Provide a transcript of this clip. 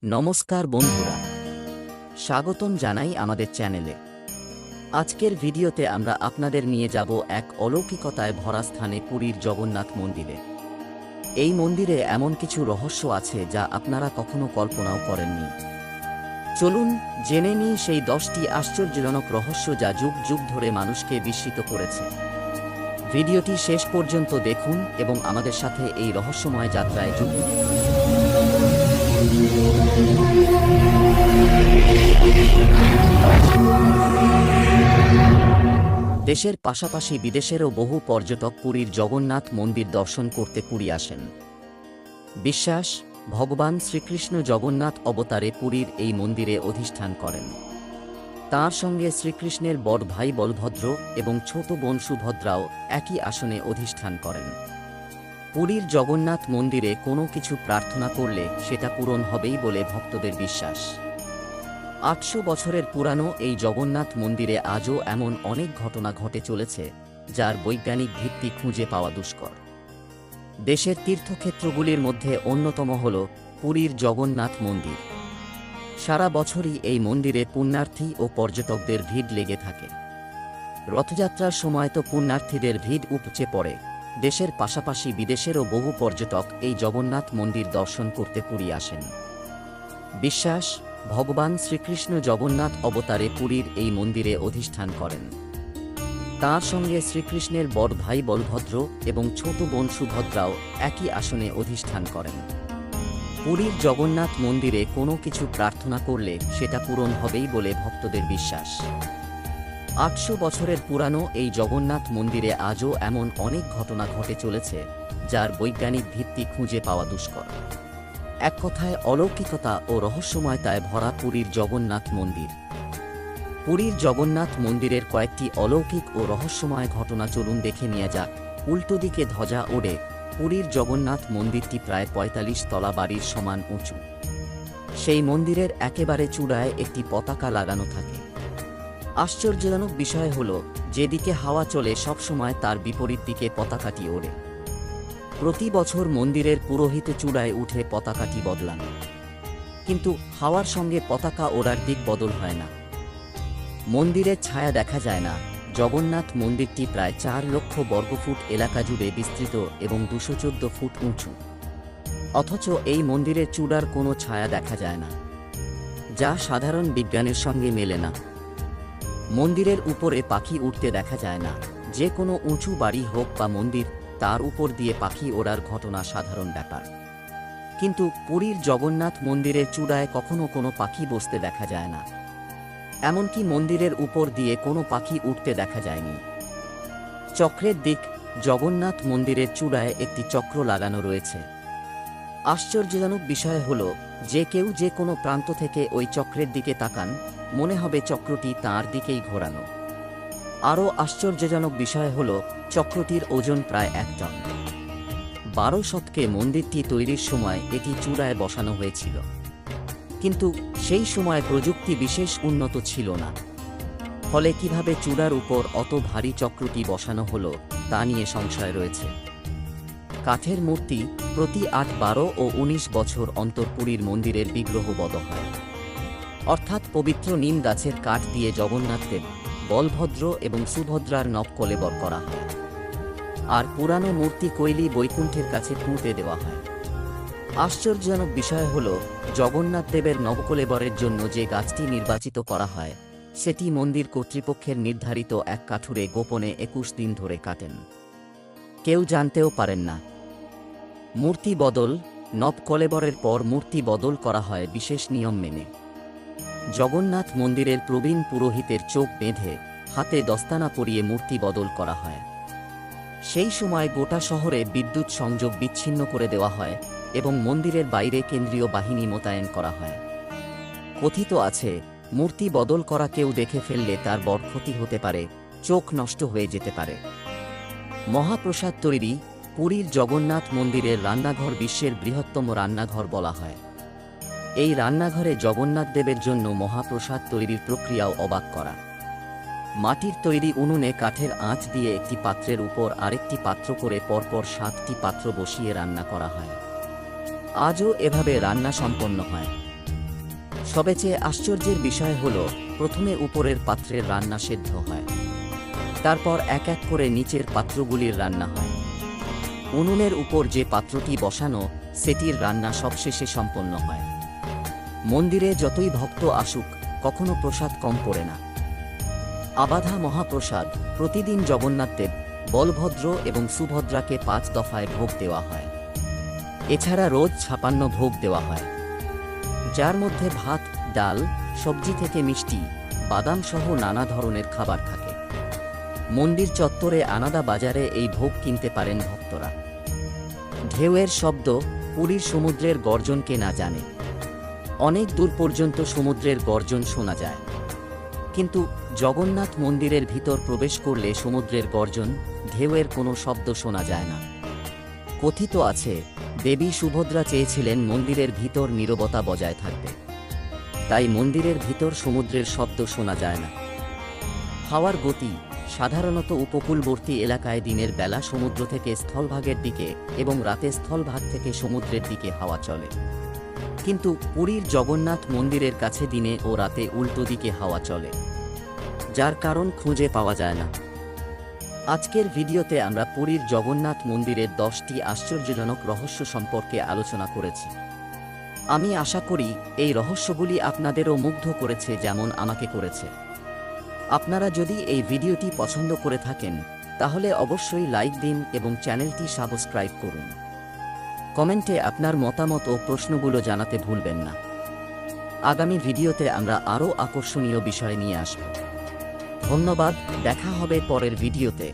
নমস্কার বন্ধুরা, স্বাগতম জানাই আমাদের চ্যানেলে। আজকের ভিডিওতে আমরা আপনাদের নিয়ে যাব এক অলৌকিকতায় ভরা স্থানে, পুরীর জগন্নাথ মন্দিরে। এই মন্দিরে এমন কিছু রহস্য আছে যা আপনারা কখনো কল্পনাও করেননি। চলুন জেনে নিই সেই 10টি আশ্চর্যজনক রহস্য যা যুগ যুগ ধরে মানুষকে বিস্মিত করেছে। ভিডিওটি শেষ পর্যন্ত দেখুন এবং আমাদের সাথে এই রহস্যময় যাত্রায় জুড়ুন। দেশের পাশাপাশি বিদেশেরও বহু পর্যটক পুরীর জগন্নাথ মন্দির দর্শন করতে পুরী আসেন। বিশ্বাস, ভগবান শ্রীকৃষ্ণ জগন্নাথ অবতারে পুরীর এই মন্দিরে অধিষ্ঠান করেন। তাঁর সঙ্গে শ্রীকৃষ্ণের বড় ভাই বলভদ্র এবং ছোট বোন সুভদ্রাও একই আসনে অধিষ্ঠান করেন। পুরীর জগন্নাথ মন্দিরে কোনো কিছু প্রার্থনা করলে সেটা পূরণ হবেই বলে ভক্তদের বিশ্বাস। 800 বছরের পুরানো এই জগন্নাথ মন্দিরে আজও এমন অনেক ঘটনা ঘটে চলেছে যার বৈজ্ঞানিক ভিত্তি খুঁজে পাওয়া দুষ্কর। দেশের তীর্থক্ষেত্রগুলির মধ্যে অন্যতম হল পুরীর জগন্নাথ মন্দির। সারা বছরই এই মন্দিরে পুণ্যার্থী ও পর্যটকদের ভিড় লেগে থাকে। রথযাত্রার সময় তো পুণ্যার্থীদের ভিড় উপচে পড়ে। দেশের পাশাপাশি বিদেশেরও বহু পর্যটক এই জগন্নাথ মন্দির দর্শন করতে পুরী আসেন। বিশ্বাস, ভগবান শ্রীকৃষ্ণ জগন্নাথ অবতারে পুরীর এই মন্দিরে অধিষ্ঠান করেন। তাঁর সঙ্গে শ্রীকৃষ্ণের বড় ভাই বলভদ্র এবং ছোট বোন সুভদ্রাও একই আসনে অধিষ্ঠান করেন। পুরীর জগন্নাথ মন্দিরে কোনো কিছু প্রার্থনা করলে সেটা পূরণ হবেই বলে ভক্তদের বিশ্বাস। 800 বছরের পুরানো এই জগন্নাথ মন্দিরে আজও এমন অনেক ঘটনা ঘটে চলেছে যার বৈজ্ঞানিক ভিত্তি খুঁজে পাওয়া দুষ্কর। এক কথায় অলৌকিকতা ও রহস্যময়তায় ভরা পুরীর জগন্নাথ মন্দির। পুরীর জগন্নাথ মন্দিরের কয়েকটি অলৌকিক ও রহস্যময় ঘটনা চলুন দেখে নিয়ে যাক। উল্টো দিকে ধ্বজা ওড়ে। পুরীর জগন্নাথ মন্দিরটি প্রায় 45 তলা বাড়ির সমান উঁচু। সেই মন্দিরের একেবারে চূড়ায় একটি পতাকা লাগানো থাকে। আশ্চর্যজনক বিষয় হল, যেদিকে হাওয়া চলে সবসময় তার বিপরীত দিকে পতাকাটি ওড়ে। প্রতি বছর মন্দিরের পুরোহিত চূড়ায় উঠে পতাকাটি বদলান, কিন্তু হাওয়ার সঙ্গে পতাকা ওড়ার দিক বদল হয় না। মন্দিরের ছায়া দেখা যায় না। জগন্নাথ মন্দিরটি প্রায় 4 লক্ষ বর্গফুট এলাকা জুড়ে বিস্তৃত এবং 214 ফুট উঁচু। অথচ এই মন্দিরের চূড়ার কোনো ছায়া দেখা যায় না, যা সাধারণ বিজ্ঞানের সঙ্গে মেলে না। মন্দিরের উপরে পাখি উঠতে দেখা যায় না। যে কোনো উঁচু বাড়ি হোক বা মন্দির, তার উপর দিয়ে পাখি ওড়ার ঘটনা সাধারণ ব্যাপার। কিন্তু পুরীর জগন্নাথ মন্দিরের চূড়ায় কখনো কোনো পাখি বসতে দেখা যায় না। এমনকি মন্দিরের উপর দিয়ে কোনো পাখি উঠতে দেখা যায়নি। চক্রের দিক, জগন্নাথ মন্দিরের চূড়ায় একটি চক্র লাগানো রয়েছে। আশ্চর্যজনক বিষয় হল, যে কেউ যে কোনো প্রান্ত থেকে ওই চক্রের দিকে তাকান, মনে হবে চক্রটি তাঁর দিকেই ঘোরানো। আরও আশ্চর্যজনক বিষয় হল, চক্রটির ওজন প্রায় 1 টন। 12 শতকে মন্দিরটি তৈরির সময় এটি চূড়ায় বসানো হয়েছিল, কিন্তু সেই সময় প্রযুক্তি বিশেষ উন্নত ছিল না। ফলে কিভাবে চূড়ার উপর অত ভারী চক্রটি বসানো হলো তা নিয়ে সংশয় রয়েছে। কাঠের মূর্তি প্রতি 8, 12 ও 19 বছর অন্তর পুরীর মন্দিরের বিগ্রহ বদল হয়। অর্থাৎ পবিত্র নিম গাছের কাঠ দিয়ে জগন্নাথদেব, বলভদ্র এবং সুভদ্রার নবকলেবর করা হয়। আর পুরানো মূর্তি কৈলি বৈকুণ্ঠের কাছে পুঁতে দেওয়া হয়। আশ্চর্যজনক বিষয় হল, জগন্নাথ দেবের নবকলেবরের জন্য যে গাছটি নির্বাচিত করা হয়, সেটি মন্দির কর্তৃপক্ষের নির্ধারিত এক কাঠুরে গোপনে 21 দিন ধরে কাটেন। কেউ জানতেও পারেন না। মূর্তি বদল, নবকলেবরের পর মূর্তি বদল করা হয় বিশেষ নিয়ম মেনে। জগন্নাথ মন্দিরের প্রবীণ পুরোহিতের চোখ বেঁধে হাতে দস্তানা পরিয়ে মূর্তি বদল করা হয়। সেই সময় গোটা শহরে বিদ্যুৎ সংযোগ বিচ্ছিন্ন করে দেওয়া হয় এবং মন্দিরের বাইরে কেন্দ্রীয় বাহিনী মোতায়েন করা হয়। কথিত আছে, মূর্তি বদল করা কেউ দেখে ফেললে তার বড় ক্ষতি হতে পারে, চোখ নষ্ট হয়ে যেতে পারে। মহাপ্রসাদ তৈরি। পুরীর জগন্নাথ মন্দিরের রান্নাঘর বিশ্বের বৃহত্তম রান্নাঘর বলা হয়। এই রান্নাঘরে জগন্নাথ দেবের জন্য মহাপ্রসাদ তৈরির প্রক্রিয়াও অবাক করা। মাটির তৈরি উনুনে কাঠের আঁচ দিয়ে একটি পাত্রের উপর আরেকটি পাত্র করে পরপর 7টি পাত্র বসিয়ে রান্না করা হয়। আজও এভাবে রান্না সম্পন্ন হয়। সবচেয়ে আশ্চর্যের বিষয় হল, প্রথমে উপরের পাত্রের রান্না সেদ্ধ হয়, তারপর এক এক করে নিচের পাত্রগুলির রান্না হয়। উনুনের উপর যে পাত্রটি বসানো, সেটির রান্না সবশেষে সম্পন্ন হয়। মন্দিরে যতই ভক্ত আসুক, কখনো প্রসাদ কম পড়ে না। আবাধা মহাপ্রসাদ প্রতিদিন জগন্নাথদেব, বলভদ্র এবং সুভদ্রাকে 5 দফায় ভোগ দেওয়া হয়। এছাড়া রোজ 56 ভোগ দেওয়া হয়, যার মধ্যে ভাত, ডাল, সবজি থেকে মিষ্টি, বাদাম সহ নানা ধরনের খাবার থাকে। মন্দির চত্বরে আনাদা বাজারে এই ভোগ কিনতে পারেন ভক্তরা। ঢেউয়ের শব্দ, পুরীর সমুদ্রের গর্জন কে না জানে। অনেক দূর পর্যন্ত সমুদ্রের গর্জন শোনা যায়, কিন্তু জগন্নাথ মন্দিরের ভিতর প্রবেশ করলে সমুদ্রের গর্জন, ঢেউয়ের কোনো শব্দ শোনা যায় না। কথিত আছে, দেবী সুভদ্রা চেয়েছিলেন মন্দিরের ভিতর নীরবতা বজায় থাকবে, তাই মন্দিরের ভিতর সমুদ্রের শব্দ শোনা যায় না। হাওয়ার গতি সাধারণত উপকূলবর্তী এলাকায় দিনের বেলা সমুদ্র থেকে স্থলভাগের দিকে এবং রাতে স্থলভাগ থেকে সমুদ্রের দিকে হাওয়া চলে, কিন্তু পুরীর জগন্নাথ মন্দিরের কাছে দিনে ও রাতে উল্টো দিকে হাওয়া চলে, যার কারণ খুঁজে পাওয়া যায় না। আজকের ভিডিওতে আমরা পুরীর জগন্নাথ মন্দিরের 10টি আশ্চর্যজনক রহস্য সম্পর্কে আলোচনা করেছি। আমি আশা করি এই রহস্যগুলি আপনাদেরও মুগ্ধ করেছে, যেমন আমাকে করেছে। আপনারা যদি এই ভিডিওটি পছন্দ করে থাকেন, তাহলে অবশ্যই লাইক দিন এবং চ্যানেলটি সাবস্ক্রাইব করুন। কমেন্টে আপনার মতামত ও প্রশ্নগুলো জানাতে ভুলবেন না। আগামী ভিডিওতে আমরা আরও আকর্ষণীয় বিষয় নিয়ে আসব। ধন্যবাদ, দেখা হবে পরের ভিডিওতে।